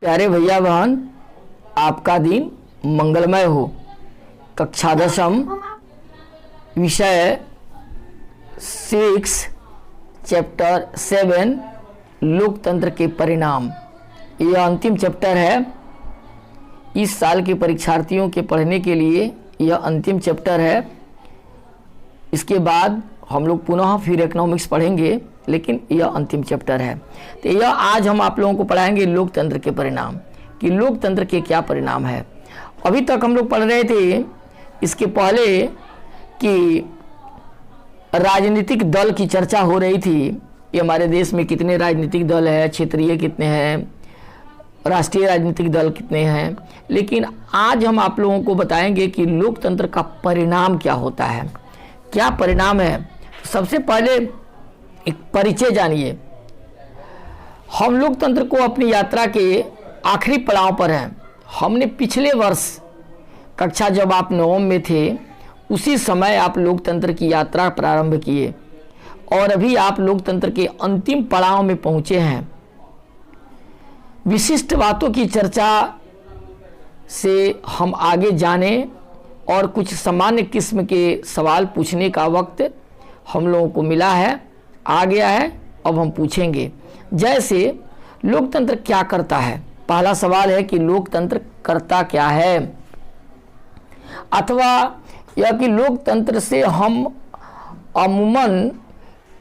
प्यारे भैया बहन, आपका दिन मंगलमय हो। कक्षा 10 विषय 6 चैप्टर 7 लोकतंत्र के परिणाम, यह अंतिम चैप्टर है। इस साल के परीक्षार्थियों के पढ़ने के लिए यह अंतिम चैप्टर है। इसके बाद हम लोग पुनः फिर इकोनॉमिक्स पढ़ेंगे, लेकिन यह अंतिम चैप्टर है। तो यह आज हम आप लोगों को पढ़ाएंगे लोकतंत्र के परिणाम, कि लोकतंत्र के क्या परिणाम है। अभी तक हम लोग पढ़ रहे थे इसके पहले कि राजनीतिक दल की चर्चा हो रही थी। ये हमारे देश में कितने राजनीतिक दल है, क्षेत्रीय कितने हैं, राष्ट्रीय राजनीतिक दल कितने हैं। लेकिन आज हम आप लोगों को बताएंगे कि लोकतंत्र का परिणाम क्या होता है, क्या परिणाम है। सबसे पहले एक परिचय जानिए। हम लोकतंत्र को अपनी यात्रा के आखिरी पड़ाव पर हैं। हमने पिछले वर्ष कक्षा जब आप 9 में थे उसी समय आप लोकतंत्र की यात्रा प्रारंभ किए और अभी आप लोकतंत्र के अंतिम पड़ाव में पहुंचे हैं। विशिष्ट बातों की चर्चा से हम आगे जाने और कुछ सामान्य किस्म के सवाल पूछने का वक्त हम लोगों को मिला है, आ गया है। अब हम पूछेंगे, जैसे लोकतंत्र क्या करता है। पहला सवाल है कि लोकतंत्र करता क्या है, अथवा यह कि लोकतंत्र से हम अमूमन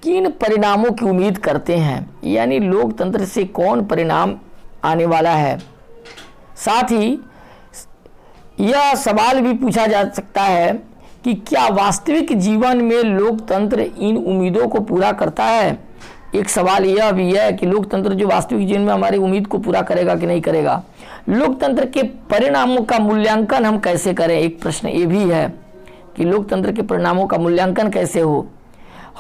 किन परिणामों की उम्मीद करते हैं, यानी लोकतंत्र से कौन परिणाम आने वाला है। साथ ही यह सवाल भी पूछा जा सकता है कि क्या वास्तविक जीवन में लोकतंत्र इन उम्मीदों को पूरा करता है। एक सवाल यह भी है कि लोकतंत्र जो वास्तविक जीवन में हमारी उम्मीद को पूरा करेगा कि नहीं करेगा। लोकतंत्र के परिणामों का मूल्यांकन हम कैसे करें, एक प्रश्न ये भी है कि लोकतंत्र के परिणामों का मूल्यांकन कैसे हो।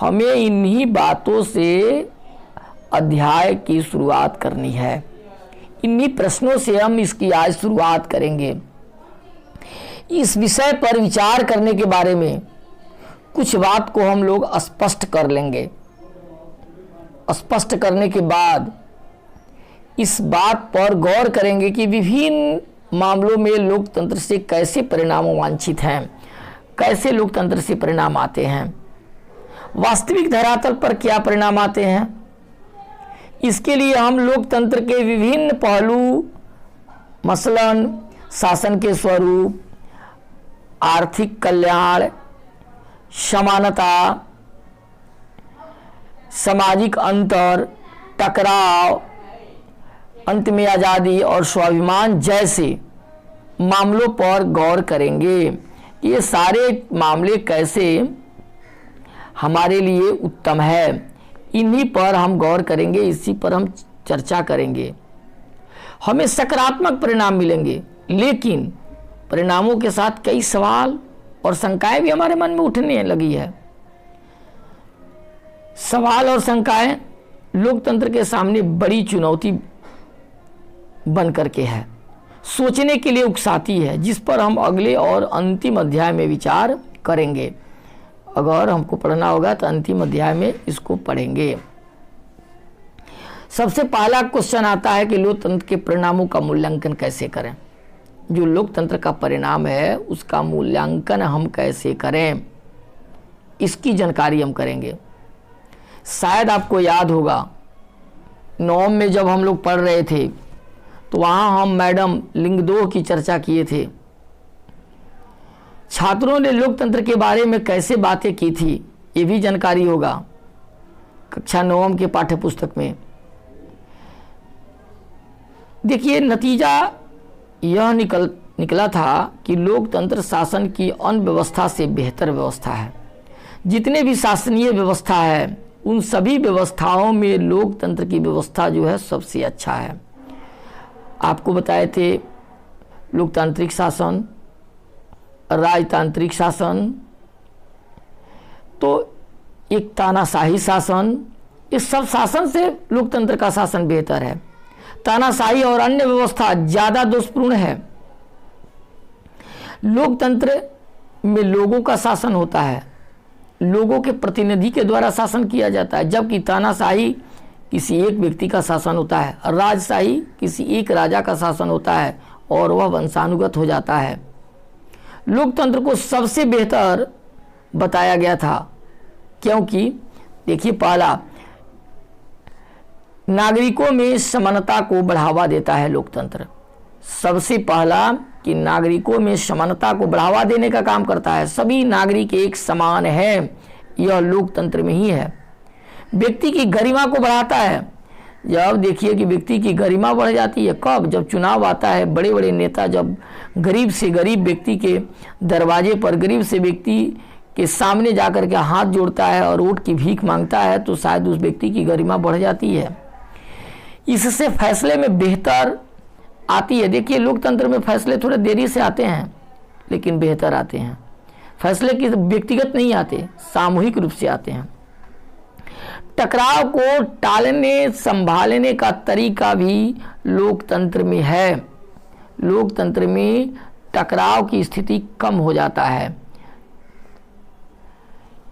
हमें इन्हीं बातों से अध्याय की शुरुआत करनी है। इन्हीं प्रश्नों से हम इसकी आज शुरुआत करेंगे। इस विषय पर विचार करने के बारे में कुछ बात को हम लोग स्पष्ट कर लेंगे। स्पष्ट करने के बाद इस बात पर गौर करेंगे कि विभिन्न मामलों में लोकतंत्र से कैसे परिणाम वांछित हैं, कैसे लोकतंत्र से परिणाम आते हैं, वास्तविक धरातल पर क्या परिणाम आते हैं। इसके लिए हम लोकतंत्र के विभिन्न पहलू, मसलन शासन के स्वरूप, आर्थिक कल्याण, समानता, सामाजिक अंतर, टकराव, अंत में आज़ादी और स्वाभिमान जैसे मामलों पर गौर करेंगे। ये सारे मामले कैसे हमारे लिए उत्तम है, इन्हीं पर हम गौर करेंगे, इसी पर हम चर्चा करेंगे। हमें सकारात्मक परिणाम मिलेंगे, लेकिन परिणामों के साथ कई सवाल और शंकाएं भी हमारे मन में उठने लगी है। सवाल और शंकाएं लोकतंत्र के सामने बड़ी चुनौती बन करके है, सोचने के लिए उकसाती है, जिस पर हम अगले और अंतिम अध्याय में विचार करेंगे। अगर हमको पढ़ना होगा तो अंतिम अध्याय में इसको पढ़ेंगे। सबसे पहला क्वेश्चन आता है कि लोकतंत्र के परिणामों का मूल्यांकन कैसे करें। जो लोकतंत्र का परिणाम है उसका मूल्यांकन हम कैसे करें, इसकी जानकारी हम करेंगे। शायद आपको याद होगा 9 में जब हम लोग पढ़ रहे थे तो वहाँ हम मैडम लिंगदोह की चर्चा किए थे। छात्रों ने लोकतंत्र के बारे में कैसे बातें की थी, ये भी जानकारी होगा कक्षा 9 के पाठ्य पुस्तक में। देखिए, नतीजा यह निकला था कि लोकतंत्र शासन की अन्य व्यवस्था से बेहतर व्यवस्था है। जितने भी शासनीय व्यवस्था है उन सभी व्यवस्थाओं में लोकतंत्र की व्यवस्था जो है सबसे अच्छा है। आपको बताए थे लोकतांत्रिक शासन, राजतांत्रिक शासन, तो एक तानाशाही शासन, इस सब शासन से लोकतंत्र का शासन बेहतर है। तानाशाही और अन्य व्यवस्था ज़्यादा दोषपूर्ण है। लोकतंत्र में लोगों का शासन होता है, लोगों के प्रतिनिधि के द्वारा शासन किया जाता है, जबकि तानाशाही किसी एक व्यक्ति का शासन होता है, राजशाही किसी एक राजा का शासन होता है और वह वंशानुगत हो जाता है। लोकतंत्र को सबसे बेहतर बताया गया था क्योंकि देखिए, पहला, नागरिकों में समानता को बढ़ावा देता है लोकतंत्र। सबसे पहला कि नागरिकों में समानता को बढ़ावा देने का काम करता है। सभी नागरिक एक समान है, यह लोकतंत्र में ही है। व्यक्ति की गरिमा को बढ़ाता है। जब देखिए कि व्यक्ति की गरिमा बढ़ जाती है कब, जब चुनाव आता है, बड़े बड़े नेता जब गरीब से गरीब व्यक्ति के दरवाजे पर, गरीब से व्यक्ति के सामने जाकर के हाथ जोड़ता है और वोट की भीख मांगता है, तो शायद उस व्यक्ति की गरिमा बढ़ जाती है। इससे फैसले में बेहतर आती है। देखिए, लोकतंत्र में फैसले थोड़े देरी से आते हैं लेकिन बेहतर आते हैं। फैसले की व्यक्तिगत नहीं आते, सामूहिक रूप से आते हैं। टकराव को टालने संभालने का तरीका भी लोकतंत्र में है। लोकतंत्र में टकराव की स्थिति कम हो जाता है।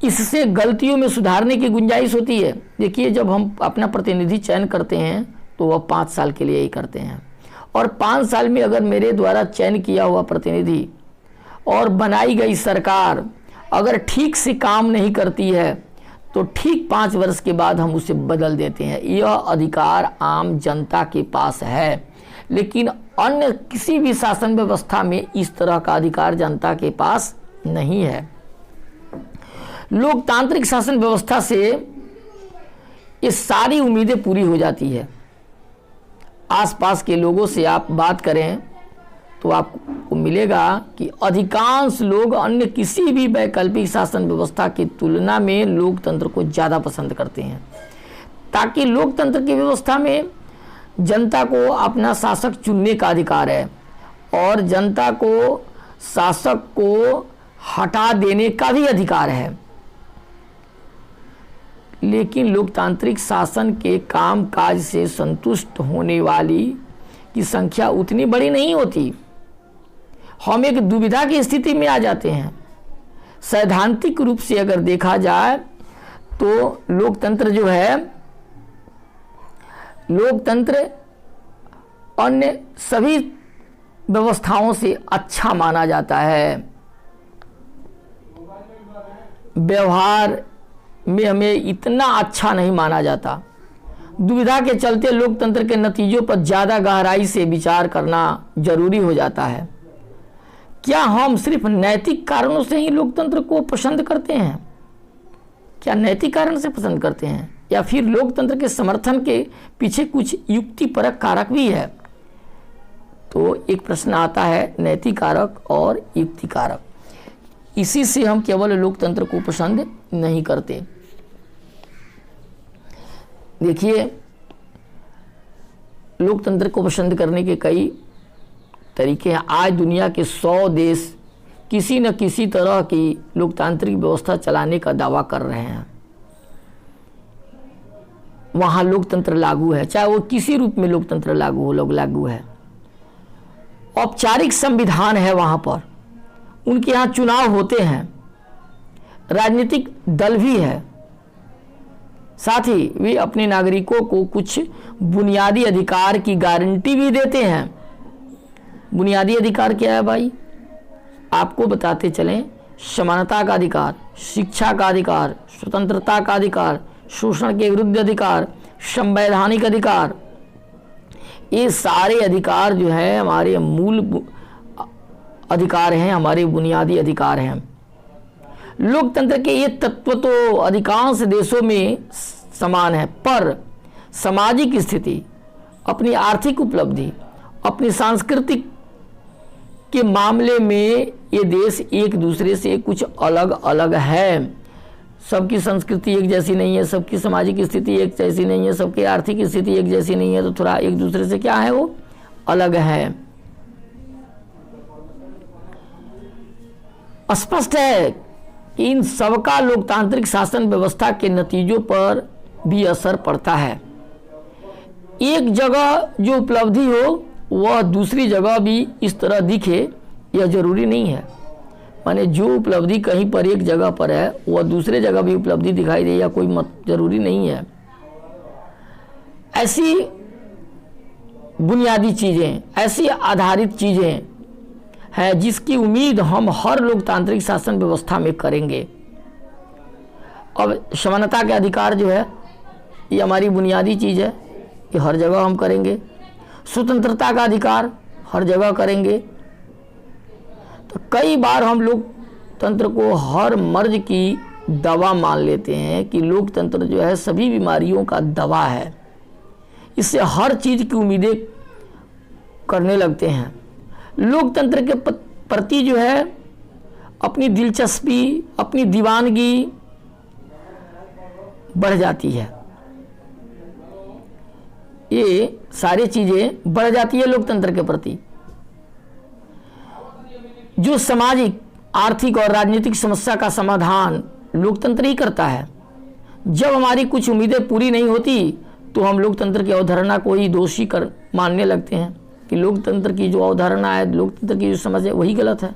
इससे गलतियों में सुधारने की गुंजाइश होती है। देखिए, जब हम अपना प्रतिनिधि चयन करते हैं तो वह 5 साल के लिए ही करते हैं, और 5 साल में अगर मेरे द्वारा चयन किया हुआ प्रतिनिधि और बनाई गई सरकार अगर ठीक से काम नहीं करती है तो ठीक 5 वर्ष के बाद हम उसे बदल देते हैं। यह अधिकार आम जनता के पास है, लेकिन अन्य किसी भी शासन व्यवस्था में इस तरह का अधिकार जनता के पास नहीं है। लोकतांत्रिक शासन व्यवस्था से ये सारी उम्मीदें पूरी हो जाती है। आसपास के लोगों से आप बात करें तो आपको मिलेगा कि अधिकांश लोग अन्य किसी भी वैकल्पिक शासन व्यवस्था की तुलना में लोकतंत्र को ज़्यादा पसंद करते हैं, ताकि लोकतंत्र की व्यवस्था में जनता को अपना शासक चुनने का अधिकार है और जनता को शासक को हटा देने का भी अधिकार है। लेकिन लोकतांत्रिक शासन के कामकाज से संतुष्ट होने वाली की संख्या उतनी बड़ी नहीं होती। हम एक दुविधा की स्थिति में आ जाते हैं। सैद्धांतिक रूप से अगर देखा जाए तो लोकतंत्र जो है, लोकतंत्र अन्य सभी व्यवस्थाओं से अच्छा माना जाता है। व्यवहार में हमें इतना अच्छा नहीं माना जाता। दुविधा के चलते लोकतंत्र के नतीजों पर ज़्यादा गहराई से विचार करना जरूरी हो जाता है। क्या हम सिर्फ नैतिक कारणों से ही लोकतंत्र को पसंद करते हैं? क्या नैतिक कारण से पसंद करते हैं, या फिर लोकतंत्र के समर्थन के पीछे कुछ युक्तिपरक कारक भी है? तो एक प्रश्न आता है, नैतिक कारक और युक्ति कारक। इसी से हम केवल लोकतंत्र को पसंद नहीं करते। देखिए, लोकतंत्र को पसंद करने के कई तरीके हैं। आज दुनिया के 100 देश किसी न किसी तरह की लोकतांत्रिक व्यवस्था चलाने का दावा कर रहे हैं। वहाँ लोकतंत्र लागू है, चाहे वो किसी रूप में लोकतंत्र लागू है। औपचारिक संविधान है वहाँ पर, उनके यहाँ चुनाव होते हैं, राजनीतिक दल भी है, साथ ही वे अपने नागरिकों को कुछ बुनियादी अधिकार की गारंटी भी देते हैं। बुनियादी अधिकार क्या है भाई? आपको बताते चलें, समानता का अधिकार, शिक्षा का अधिकार, स्वतंत्रता का अधिकार, शोषण के विरुद्ध अधिकार, संवैधानिक अधिकार, ये सारे अधिकार जो है हमारे मूल अधिकार हैं, हमारे बुनियादी अधिकार हैं। लोकतंत्र के ये तत्व तो अधिकांश देशों में समान है, पर सामाजिक स्थिति, अपनी आर्थिक उपलब्धि, अपनी सांस्कृतिक के मामले में ये देश एक दूसरे से कुछ अलग अलग है। सबकी संस्कृति एक जैसी नहीं है, सबकी सामाजिक स्थिति एक जैसी नहीं है, सबकी आर्थिक स्थिति एक जैसी नहीं है, तो थोड़ा एक दूसरे से क्या है, वो अलग है। स्पष्ट है कि इन सबका लोकतांत्रिक शासन व्यवस्था के नतीजों पर भी असर पड़ता है। एक जगह जो उपलब्धि हो वह दूसरी जगह भी इस तरह दिखे, यह जरूरी नहीं है। माने जो उपलब्धि कहीं पर एक जगह पर है वह दूसरे जगह भी उपलब्धि दिखाई दे, या कोई जरूरी नहीं है। ऐसी बुनियादी चीज़ें, ऐसी आधारित चीज़ें हैं जिसकी उम्मीद हम हर लोकतांत्रिक शासन व्यवस्था में करेंगे। अब समानता के अधिकार जो है ये हमारी बुनियादी चीज़ है, ये हर जगह हम करेंगे। स्वतंत्रता का अधिकार हर जगह करेंगे। तो कई बार हम लोकतंत्र को हर मर्ज की दवा मान लेते हैं कि लोकतंत्र जो है सभी बीमारियों का दवा है, इससे हर चीज़ की उम्मीदें करने लगते हैं। लोकतंत्र के प्रति जो है अपनी दिलचस्पी, अपनी दीवानगी बढ़ जाती है। ये सारी चीज़ें बढ़ जाती है लोकतंत्र के प्रति। जो सामाजिक, आर्थिक और राजनीतिक समस्या का समाधान लोकतंत्र ही करता है। जब हमारी कुछ उम्मीदें पूरी नहीं होती तो हम लोकतंत्र की अवधारणा को ही दोषी कर मानने लगते हैं कि लोकतंत्र की जो अवधारणा है, लोकतंत्र की जो समझ है वही गलत है।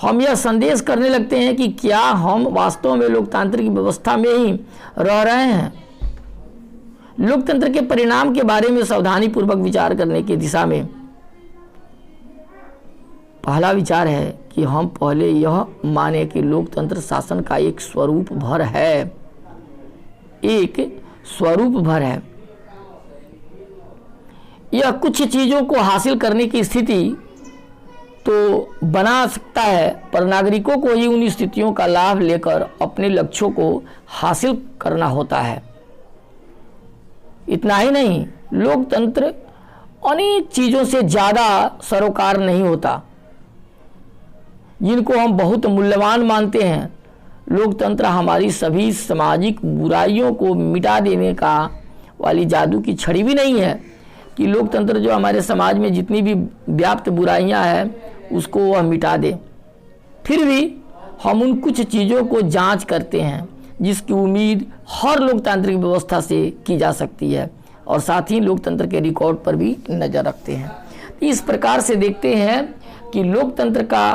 हम यह संदेश करने लगते हैं कि क्या हम वास्तव में लोकतांत्रिक व्यवस्था में ही रह रहे हैं। लोकतंत्र के परिणाम के बारे में सावधानीपूर्वक विचार करने की दिशा में पहला विचार है कि हम पहले यह माने कि लोकतंत्र शासन का एक स्वरूप भर है, एक स्वरूप भर है। यह कुछ चीज़ों को हासिल करने की स्थिति तो बना सकता है, पर नागरिकों को ही उन स्थितियों का लाभ लेकर अपने लक्ष्यों को हासिल करना होता है। इतना ही नहीं, लोकतंत्र अनेक चीज़ों से ज़्यादा सरोकार नहीं होता जिनको हम बहुत मूल्यवान मानते हैं। लोकतंत्र हमारी सभी सामाजिक बुराइयों को मिटा देने का वाली जादू की छड़ी भी नहीं है कि लोकतंत्र जो हमारे समाज में जितनी भी व्याप्त बुराइयां हैं उसको वह मिटा दे। फिर भी हम उन कुछ चीज़ों को जांच करते हैं जिसकी उम्मीद हर लोकतांत्रिक व्यवस्था से की जा सकती है, और साथ ही लोकतंत्र के रिकॉर्ड पर भी नज़र रखते हैं। इस प्रकार से देखते हैं कि लोकतंत्र का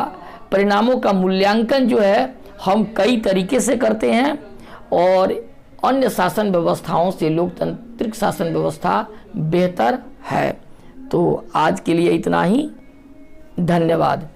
परिणामों का मूल्यांकन जो है हम कई तरीके से करते हैं, और अन्य शासन व्यवस्थाओं से लोकतांत्रिक शासन व्यवस्था बेहतर है। तो आज के लिए इतना ही। धन्यवाद।